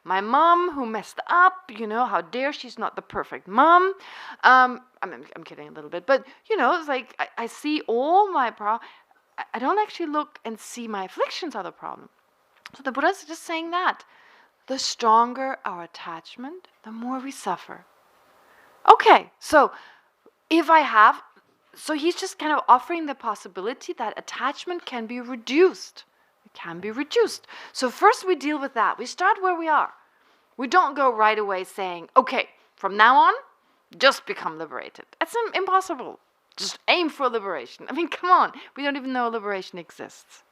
my mom who messed up, how dare she's not the perfect mom. I'm kidding a little bit, but it's like I see all my problems. I don't actually look and see my afflictions are the problem. So the Buddha's just saying that. The stronger our attachment, the more we suffer. Okay, so so he's just kind of offering the possibility that attachment can be reduced. It can be reduced. So first we deal with that. We start where we are. We don't go right away saying, okay, from now on, just become liberated. That's impossible. Just aim for liberation. I mean, come on. We don't even know liberation exists,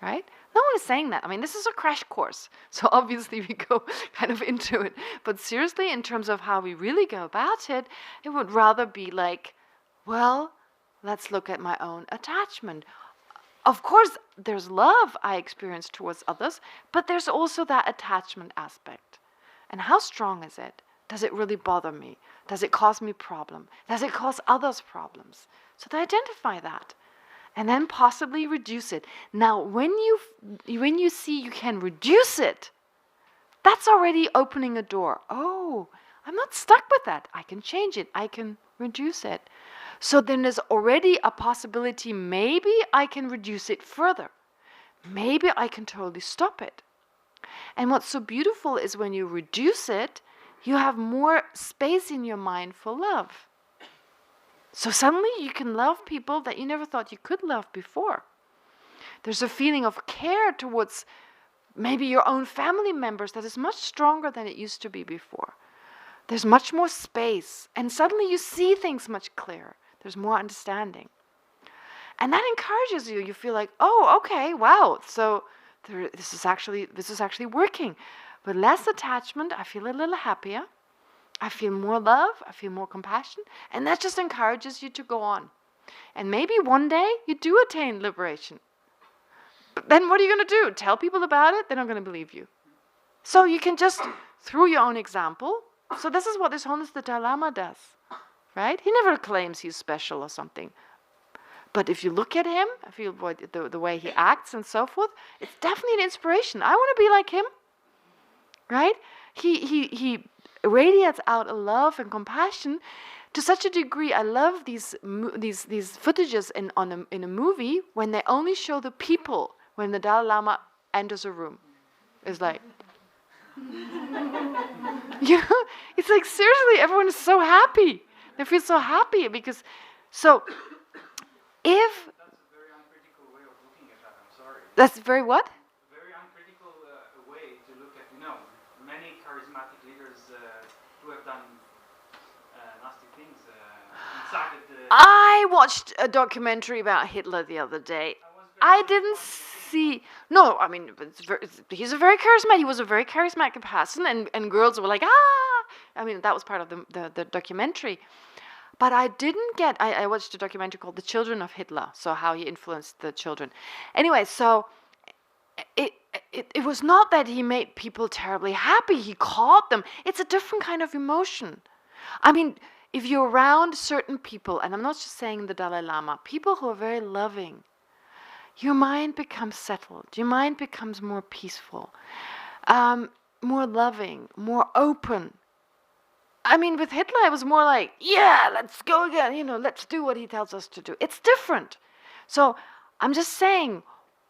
right? No one is saying that. I mean, this is a crash course. So obviously we go kind of into it. But seriously, in terms of how we really go about it, it would rather be like, well, let's look at my own attachment. Of course, there's love I experience towards others, but there's also that attachment aspect. And how strong is it? Does it really bother me? Does it cause me problem? Does it cause others problems? So to identify that. And then possibly reduce it. Now, when you see you can reduce it, that's already opening a door. Oh, I'm not stuck with that. I can change it. I can reduce it. So then there's already a possibility maybe I can reduce it further. Maybe I can totally stop it. And what's so beautiful is when you reduce it, you have more space in your mind for love. So suddenly you can love people that you never thought you could love before. There's a feeling of care towards maybe your own family members that is much stronger than it used to be before. There's much more space, and suddenly you see things much clearer. There's more understanding. And that encourages you. You feel like, oh, okay, wow, so this is actually working. With less attachment, I feel a little happier. I feel more love, I feel more compassion, and that just encourages you to go on. And maybe one day you do attain liberation. But then what are you going to do? Tell people about it? They're not going to believe you. So you can just, through your own example, so this is what His Holiness the Dalai Lama does, right? He never claims he's special or something. But if you look at him, I feel the way he acts and so forth, it's definitely an inspiration. I want to be like him, right? He radiates out a love and compassion to such a degree. I love these footages in a movie when they only show the people when the Dalai Lama enters a room. It's like, it's like seriously, everyone is so happy. They feel so happy because, so if that's a very uncritical way of looking at that. I'm sorry. That's very what? Very uncritical way to look at. Many charismatic leaders who have done nasty things incited. I watched a documentary about Hitler the other day. I didn't see. No, I mean, he's a very charismatic. He was a very charismatic person, and girls were like, ah. I mean, that was part of the documentary. But I didn't get. I watched a documentary called "The Children of Hitler," so how he influenced the children. Anyway, so it was not that he made people terribly happy. He called them. It's a different kind of emotion. I mean, if you're around certain people, and I'm not just saying the Dalai Lama, people who are very loving, your mind becomes settled. Your mind becomes more peaceful, more loving, more open. I mean, with Hitler, it was more like, yeah, let's go again. Let's do what he tells us to do. It's different. So I'm just saying,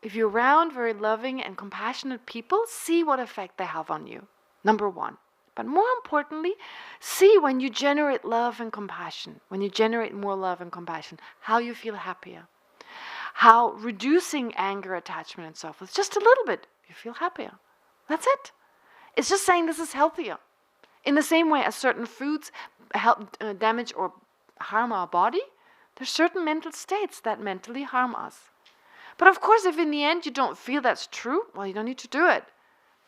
if you're around very loving and compassionate people, see what effect they have on you, number one. But more importantly, see when you generate love and compassion, when you generate more love and compassion, how you feel happier. How reducing anger, attachment, and so forth, just a little bit, you feel happier. That's it. It's just saying this is healthier. In the same way as certain foods help damage or harm our body, there's certain mental states that mentally harm us. But of course, if in the end you don't feel that's true, well, you don't need to do it.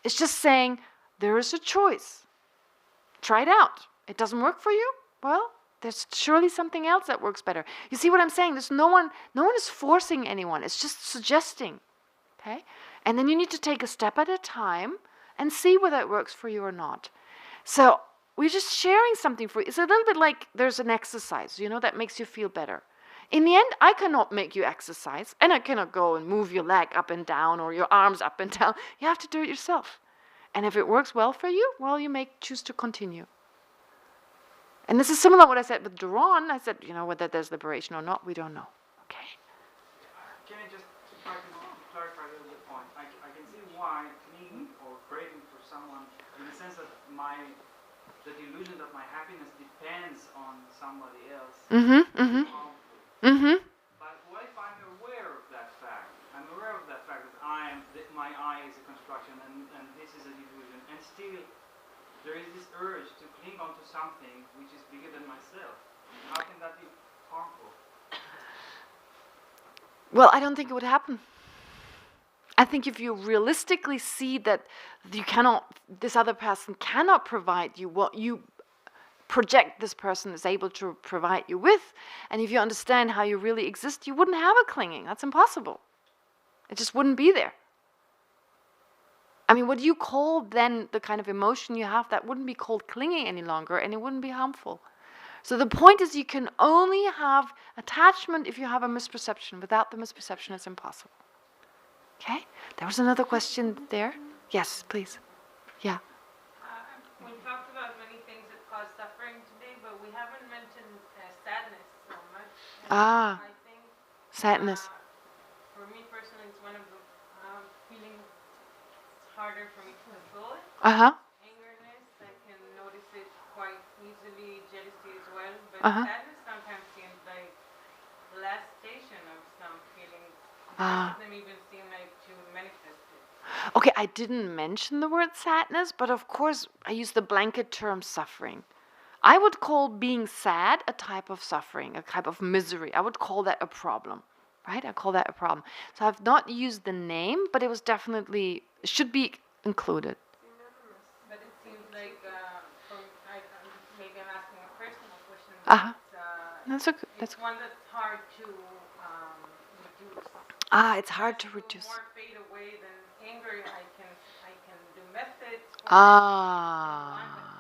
It's just saying there is a choice. Try it out. It doesn't work for you? Well, there's surely something else that works better. You see what I'm saying? There's no one is forcing anyone. It's just suggesting. Okay? And then you need to take a step at a time and see whether it works for you or not. So we're just sharing something for you. It's a little bit like there's an exercise, that makes you feel better. In the end, I cannot make you exercise, and I cannot go and move your leg up and down or your arms up and down. You have to do it yourself. And if it works well for you, well, you may choose to continue. And this is similar to what I said with Duran. I said, whether there's liberation or not, we don't know. Okay? Can I just try to clarify a little bit point? I can see why clinging or craving for someone, in the sense that the delusion that my happiness depends on somebody else. But what if I'm aware of that fact? I'm aware of that fact that my I is a construction and this is a delusion, and still there is this urge to cling onto something which is bigger than myself. How can that be harmful? Well, I don't think it would happen. I think if you realistically see that this other person cannot provide you what you project this person is able to provide you with, and if you understand how you really exist, you wouldn't have a clinging. That's impossible. It just wouldn't be there. I mean, what you call then the kind of emotion you have, that wouldn't be called clinging any longer, and it wouldn't be harmful. So the point is, you can only have attachment if you have a misperception. Without the misperception, it's impossible. Okay? There was another question there. Yes, please. Yeah. We talked about many things that cause suffering today, but we haven't mentioned sadness so much. And I think sadness. For me personally, it's one of the feelings harder for me to control it. Angerness, I can notice it quite easily. Jealousy as well, but sadness sometimes seems like the last station of some feelings. Most of them even seem like to manifest it. Okay, I didn't mention the word sadness, but of course I use the blanket term suffering. I would call being sad a type of suffering, a type of misery. I would call that a problem, right? I call that a problem. So I've not used the name, but it was definitely, should be included. But it seems like, maybe I'm asking a personal question. It's one that's hard to reduce. It's hard to reduce. More fade away than anger. I can do methods. But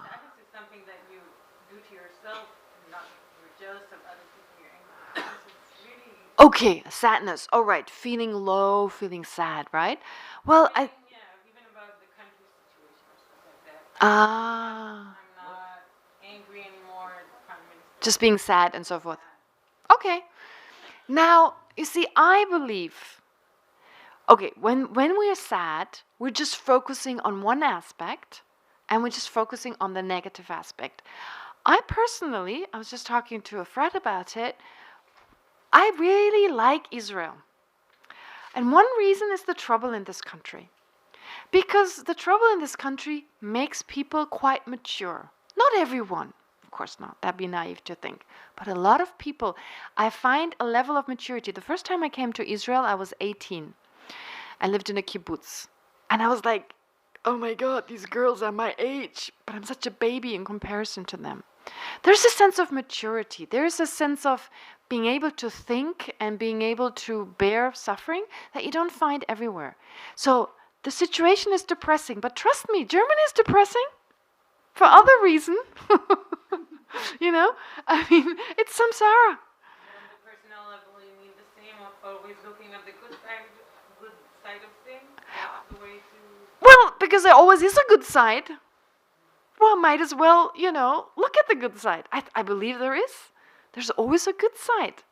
sadness is something that you do to yourself, not you're jealous of other people. You're angry. It's really okay. Sadness. All right. Feeling low, feeling sad. Right. Well, even about the country situation or stuff like that. I'm not angry anymore. Just being sad and so forth. Okay. Now, you see, I believe, when we're sad, we're just focusing on one aspect, and we're just focusing on the negative aspect. I personally, I was just talking to a friend about it, I really like Israel. And one reason is the trouble in this country. Because the trouble in this country makes people quite mature. Not everyone. Of course not. That'd be naive to think. But a lot of people, I find a level of maturity. The first time I came to Israel, I was 18. I lived in a kibbutz. And I was like, oh my God, these girls are my age. But I'm such a baby in comparison to them. There's a sense of maturity. There's a sense of being able to think and being able to bear suffering that you don't find everywhere. So the situation is depressing. But trust me, Germany is depressing. For other reason. I mean, it's samsara. On the personal level, you mean the same of always looking at the good side of things? That's the way to... Well, because there always is a good side. Well, might as well, look at the good side. I believe there is. There's always a good side.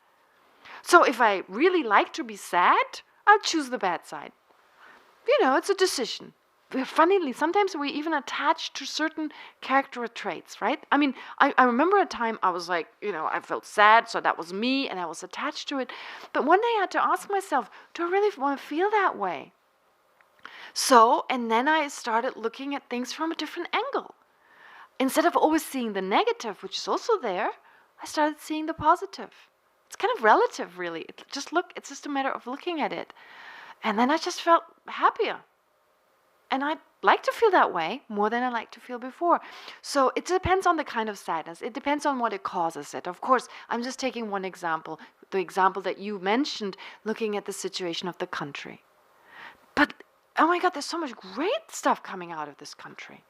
So if I really like to be sad, I'll choose the bad side. It's a decision. Funnily, sometimes we even attach to certain character traits, right? I mean, I remember a time I was like, I felt sad, so that was me, and I was attached to it. But one day I had to ask myself, do I really want to feel that way? So, and then I started looking at things from a different angle. Instead of always seeing the negative, which is also there, I started seeing the positive. It's kind of relative, really. It's just a matter of looking at it. And then I just felt happier. And I like to feel that way more than I like to feel before. So it depends on the kind of sadness. It depends on what it causes it. Of course, I'm just taking one example, the example that you mentioned, looking at the situation of the country. But, oh my God, there's so much great stuff coming out of this country.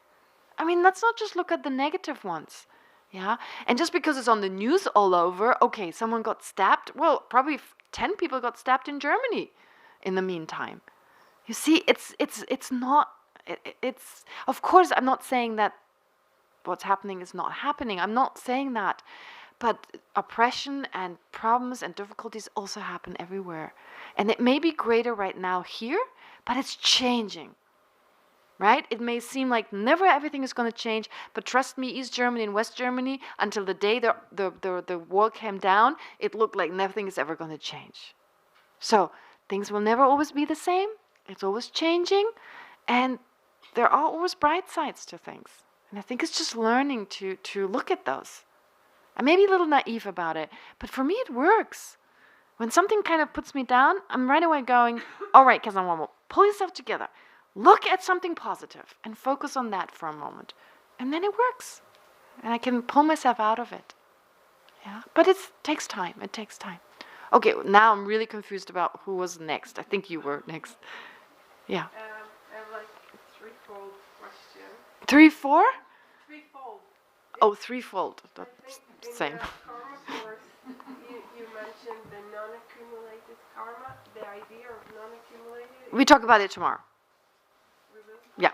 I mean, let's not just look at the negative ones. Yeah? And just because it's on the news all over, okay, someone got stabbed. Well, probably 10 people got stabbed in Germany in the meantime. You see, it's not It's, of course, I'm not saying that what's happening is not happening. I'm not saying that. But oppression and problems and difficulties also happen everywhere. And it may be greater right now here, but it's changing. Right? It may seem like never everything is going to change, but trust me, East Germany and West Germany, until the day the wall came down, it looked like nothing is ever going to change. So things will never always be the same. It's always changing, and there are always bright sides to things. And I think it's just learning to look at those. I may be a little naive about it, but for me it works. When something kind of puts me down, I'm right away going, all right, Wangmo, pull yourself together. Look at something positive and focus on that for a moment. And then it works. And I can pull myself out of it. Yeah, but it takes time. It takes time. Okay, now I'm really confused about who was next. I think you were next. Yeah. I have like a threefold question. Threefold? Threefold. Oh, threefold. That's I think the in same. the karma course, you mentioned the non-accumulated karma, the idea of non-accumulated. We talk about it tomorrow. We will? Yeah.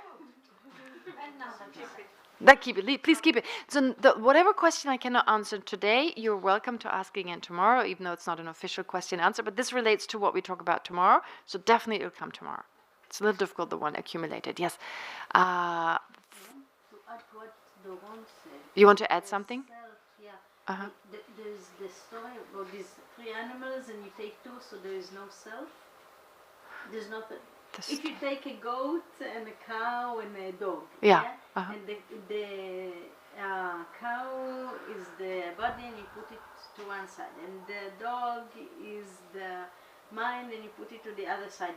Keep it. Please keep it. So whatever question I cannot answer today, you're welcome to ask again tomorrow, even though it's not an official question answer. But this relates to what we talk about tomorrow, so definitely it'll come tomorrow. It's a little difficult, the one accumulated. Yes. To add what Doron said. You want to add something? Yeah. Uh-huh. There's the story about these three animals, and you take two, so there is no self. There's not. If you take a goat and a cow and a dog, yeah? Uh-huh. And the cow is the body, and you put it to one side, and the dog is the mind, and you put it to the other side,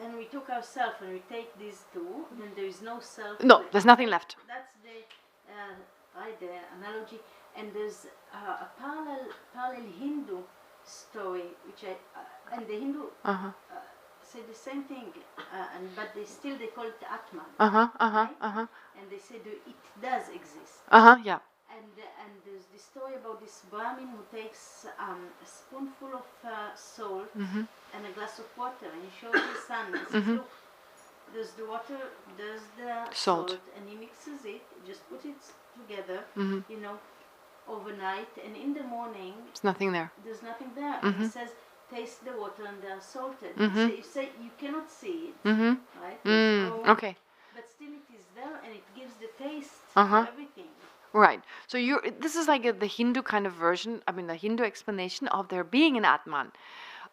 and we took ourselves, and we take these two, then there is no self. No, left. There's nothing left. That's the analogy, and there's a parallel Hindu story, which and the Hindu say the same thing, but they call it Atman. Right? And they say it does exist. Yeah. And there's this story about this Brahmin who takes a spoonful of salt and a glass of water, and he shows his son and says, look, there's the water, there's the salt, and he mixes it, just put it together, overnight, and in the morning there's nothing there. There's nothing there. And he says, taste the water and they're salted. You say you cannot see it, right? Okay. But still it is there, and it gives the taste Uh-huh. to everything. Right. So this is like the Hindu kind of version, the Hindu explanation of there being an Atman.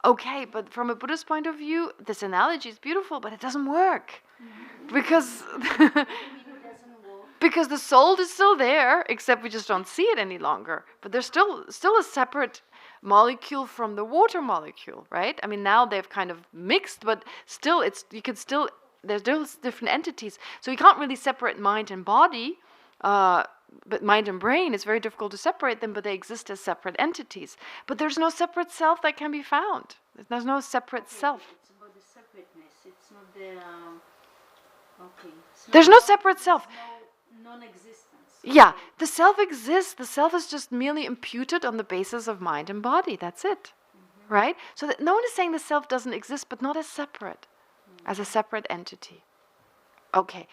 Okay, but from a Buddhist point of view, this analogy is beautiful, but it doesn't work. Because because the soul is still there, except we just don't see it any longer. But there's still a separate molecule from the water molecule, right? I mean, now they've kind of mixed, but still there's still different entities. So you can't really separate mind and body, but mind and brain, it's very difficult to separate them, but they exist as separate entities. But there's no separate self that can be found. There's no separate self. It's about the separateness. It's not the There's no separate self. No non-existence. Yeah, the self exists. The self is just merely imputed on the basis of mind and body. That's it, right? So that no one is saying the self doesn't exist, but not as separate, as a separate entity. Okay,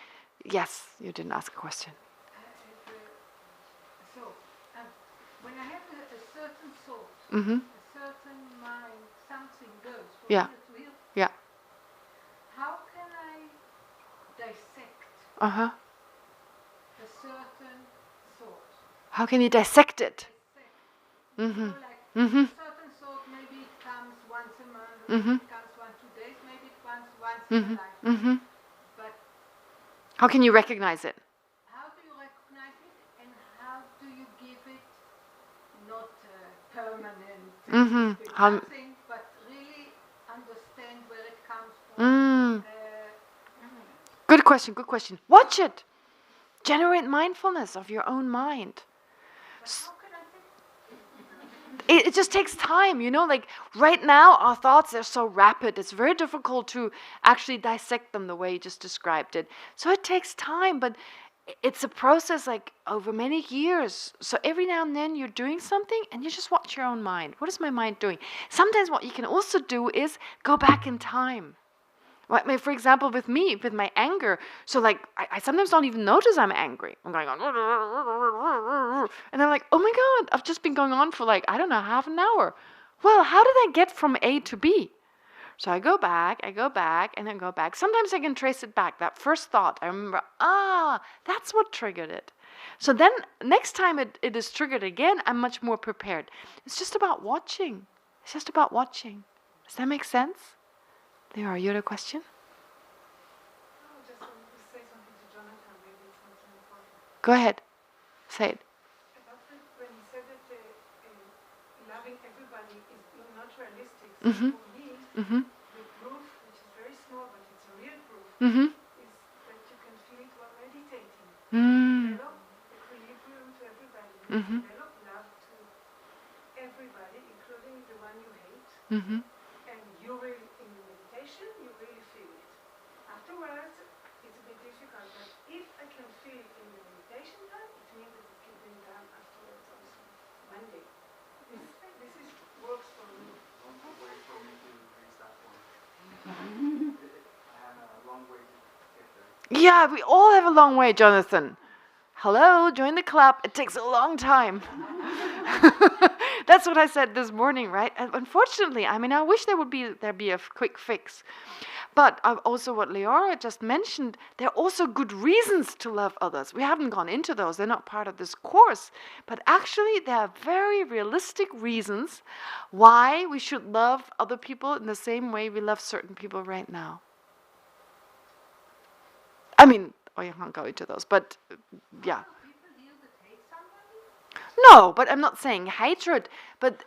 yes, you didn't ask a question. When I have a certain thought, a certain mind, something goes. Yeah. It will. Yeah. How can I dissect Uh-huh. a certain thought? How can you dissect it? Dissect. Mhm. A certain thought, maybe it comes once a month, or maybe it comes 1, 2 days, maybe it comes once in a lifetime. But How can you recognize it? how do you recognize it, and how do you give it not permanent something, but really understand where it comes from? Good question, good question. Watch it. Generate mindfulness of your own mind. How can I think? It just takes time, like right now our thoughts are so rapid, it's very difficult to actually dissect them the way you just described it. So it takes time, but it's a process like over many years. So every now and then you're doing something and you just watch your own mind. What is my mind doing? Sometimes what you can also do is go back in time Right? I mean, for example, with me, with my anger, so like I sometimes don't even notice I'm angry. I'm going on, and I'm like, oh my God, I've just been going on for like, I don't know, half an hour. Well, how did I get from A to B? So I go back, and then go back. Sometimes I can trace it back. That first thought, I remember, that's what triggered it. So then next time it is triggered again, I'm much more prepared. It's just about watching. It's just about watching. Does that make sense? Leora, you had a question? I just wanted to say something to Jonathan, maybe it's not so important. Go ahead. Say it. About when he said that loving everybody is not realistic. So Mm-hmm. for me, Mm-hmm. the proof, which is very small, but it's a real proof, Mm-hmm. is that you can feel it while meditating. Mm. Develop equilibrium to everybody. Mm-hmm. Develop love to everybody, including the one you hate. Mm-hmm. And you really, in the meditation, you really feel it. Afterwards, it's a bit difficult, but if I can feel it in the meditation time, it means that it can be done afterwards also. One day. This is works for me. Long way for me to reach that point. I have a long way to get there. Yeah, we all have a long way, Jonathan. Hello, join the club. It takes a long time. That's what I said this morning, right? And unfortunately, I mean, I wish there'd be a quick fix. But also what Leora just mentioned, there are also good reasons to love others. We haven't gone into those. They're not part of this course. But actually, there are very realistic reasons why we should love other people in the same way we love certain people right now. I mean, you can't go into those, but yeah. People deal with hate somebody? No, but I'm not saying hatred, but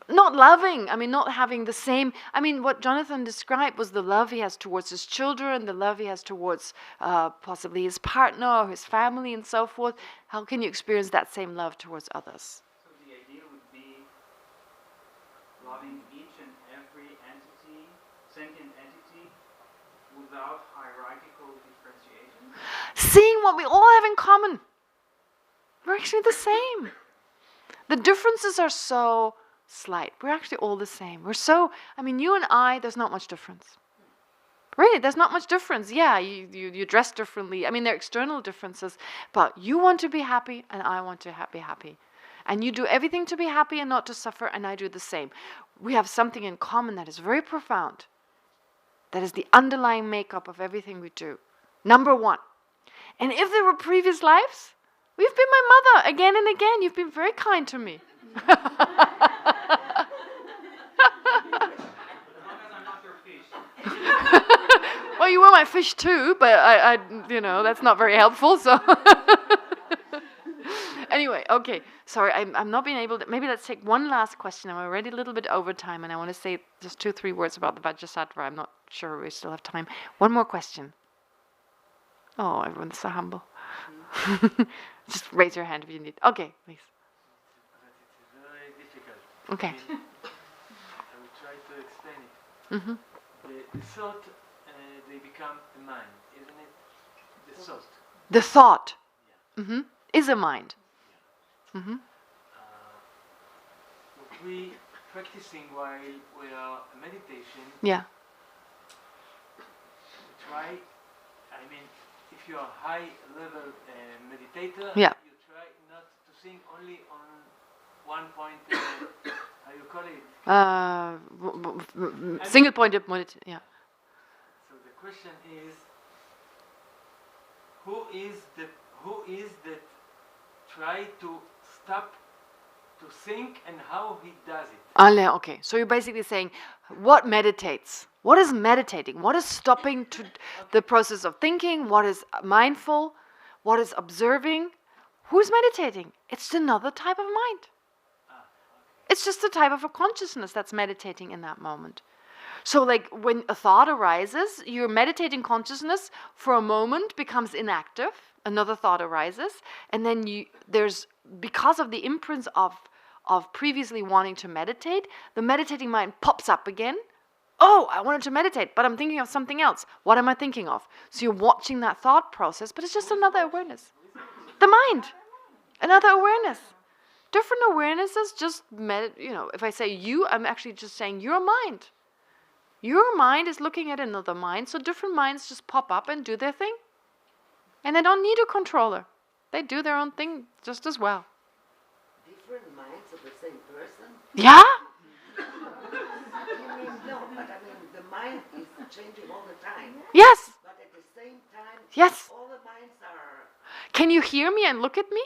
not loving. I mean, not having the same. I mean, what Jonathan described was the love he has towards his children, the love he has towards possibly his partner or his family and so forth. How can you experience that same love towards others? So the idea would be loving each and every entity, sentient entity, without hierarchical differentiation. Seeing what we all have in common. We're actually the same. The differences are so slight. We're actually all the same. You and I, there's not much difference. Really, there's not much difference. Yeah, you dress differently. I mean, there are external differences, but you want to be happy and I want to be happy. And you do everything to be happy and not to suffer, and I do the same. We have something in common that is very profound. That is the underlying makeup of everything we do. Number one. And if there were previous lives, you've been my mother again and again. You've been very kind to me. As long as I'm not your fish. Well, you were my fish too, but I that's not very helpful. So anyway, okay. Sorry, I'm not being able to. Maybe let's take one last question. I'm already a little bit over time, and I want to say just 2-3 words about the Vajrasattva. I'm not sure we still have time. One more question. Oh, everyone's so humble. Just raise your hand if you need. Okay, please. But it's very difficult. Okay. I will try to explain it. Mm-hmm. The thought, they become a mind, isn't it? The thought. The thought Yeah. mm-hmm, is a mind. Mm-hmm. What we practicing while we are meditation, Yeah. try, if you are high level meditator, Yeah. you try not to think only on one point, how you call it? Single-pointed meditation. Yeah. So the question is, who is that try to stop to think and how he does it? Okay, so you're basically saying, what meditates? What is meditating? What is stopping to the process of thinking? What is mindful? What is observing? Who's meditating? It's another type of mind. It's just a type of a consciousness that's meditating in that moment. So like when a thought arises, your meditating consciousness for a moment becomes inactive. Another thought arises, and then there's, because of the imprints of previously wanting to meditate, the meditating mind pops up again. Oh, I wanted to meditate, but I'm thinking of something else. What am I thinking of? So you're watching that thought process, but it's just another awareness. The mind. Another awareness. Different awarenesses, just if I say you, I'm actually just saying you're a mind. Your mind is looking at another mind, so different minds just pop up and do their thing. And they don't need a controller. They do their own thing just as well. Different minds of the same person? Yeah? You mean, no, but I mean, the mind is changing all the time. Yes. But at the same time, Yes. all the minds are... Can you hear me and look at me?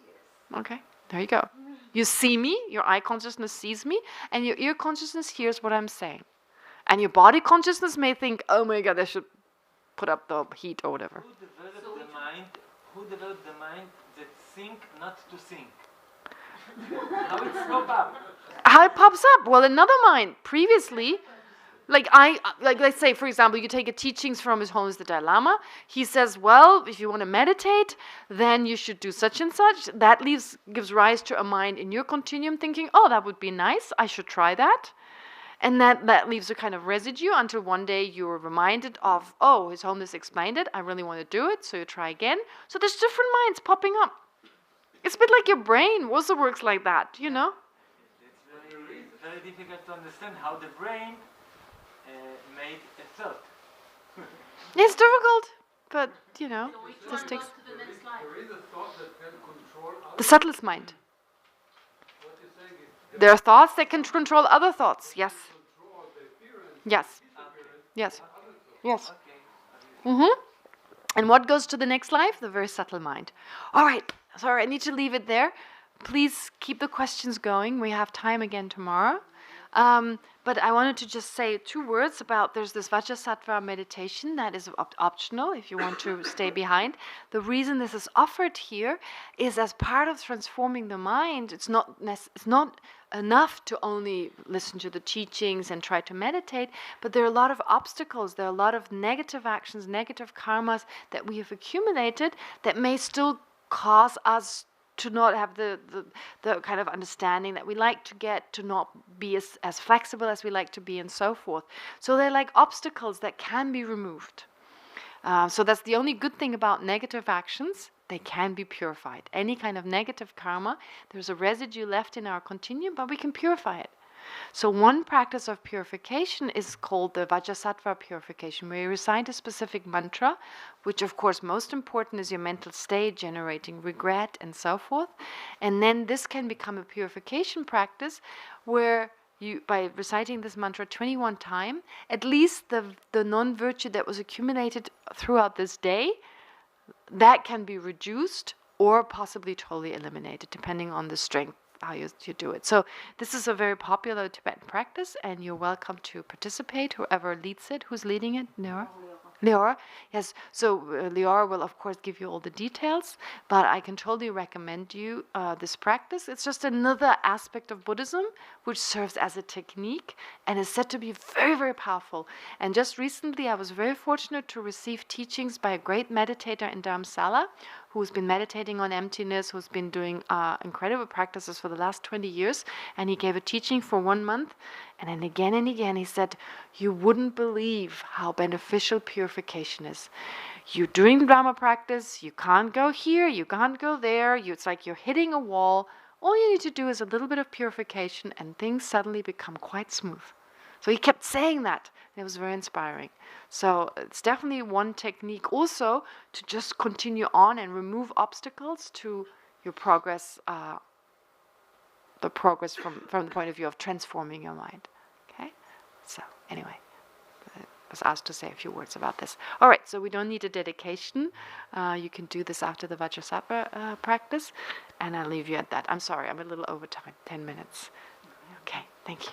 Yes. Okay, there you go. You see me, your eye consciousness sees me, and your ear consciousness hears what I'm saying. And your body consciousness may think, oh my God, I should put up the heat or whatever. Who developed the mind that think not to think? How it pop up? How it pops up? Well, another mind previously, like let's say, for example, you take a teachings from His Holiness the Dalai Lama. He says, well, if you want to meditate, then you should do such and such. That gives rise to a mind in your continuum thinking, oh, that would be nice. I should try that. And that leaves a kind of residue until one day you're reminded of, oh, His Holiness explained it. I really want to do it. So you try again. So there's different minds popping up. It's a bit like your brain also works like that, you know? It's very, very difficult to understand how the brain made a thought. It's difficult, but, you know, So which it one just takes goes to the next slide? There is a thought that can control the others. subtlest mind. What you're saying is There are thoughts that can control other thoughts. Yes. control the appearance, Yes. disappearance, Yes. other thoughts. Yes. Okay. Mm-hmm. And what goes to the next life? The very subtle mind. All right. Sorry, I need to leave it there. Please keep the questions going. We have time again tomorrow. But I wanted to just say 2 words about there's this Vajrasattva meditation that is optional if you want to stay behind. The reason this is offered here is as part of transforming the mind. It's not enough to only listen to the teachings and try to meditate, but there are a lot of obstacles. There are a lot of negative actions, negative karmas that we have accumulated that may still cause us to not have the kind of understanding that we like to get, to not be as flexible as we like to be, and so forth. So they're like obstacles that can be removed. So that's the only good thing about negative actions. They can be purified. Any kind of negative karma, there's a residue left in our continuum, but we can purify it. So one practice of purification is called the Vajrasattva purification, where you recite a specific mantra, which of course most important is your mental state, generating regret and so forth. And then this can become a purification practice where you, by reciting this mantra 21 times, at least the non-virtue that was accumulated throughout this day, that can be reduced or possibly totally eliminated, depending on the strength how you do it. So this is a very popular Tibetan practice, and you're welcome to participate, whoever leads it. Who's leading it? Leora? Yes. So Leora will, of course, give you all the details, but I can totally recommend you this practice. It's just another aspect of Buddhism which serves as a technique and is said to be very, very powerful. And just recently I was very fortunate to receive teachings by a great meditator in Dharamsala who's been meditating on emptiness, who's been doing incredible practices for the last 20 years, and he gave a teaching for 1 month, and then again he said, you wouldn't believe how beneficial purification is. You're doing Dharma practice, you can't go here, you can't go there, it's like you're hitting a wall. All you need to do is a little bit of purification and things suddenly become quite smooth. So he kept saying that. It was very inspiring. So it's definitely one technique also to just continue on and remove obstacles to your progress, the progress from the point of view of transforming your mind. Okay? So anyway, I was asked to say a few words about this. All right, so we don't need a dedication. You can do this after the Vajrasattva practice, and I'll leave you at that. I'm sorry, I'm a little over time, 10 minutes. Okay, thank you.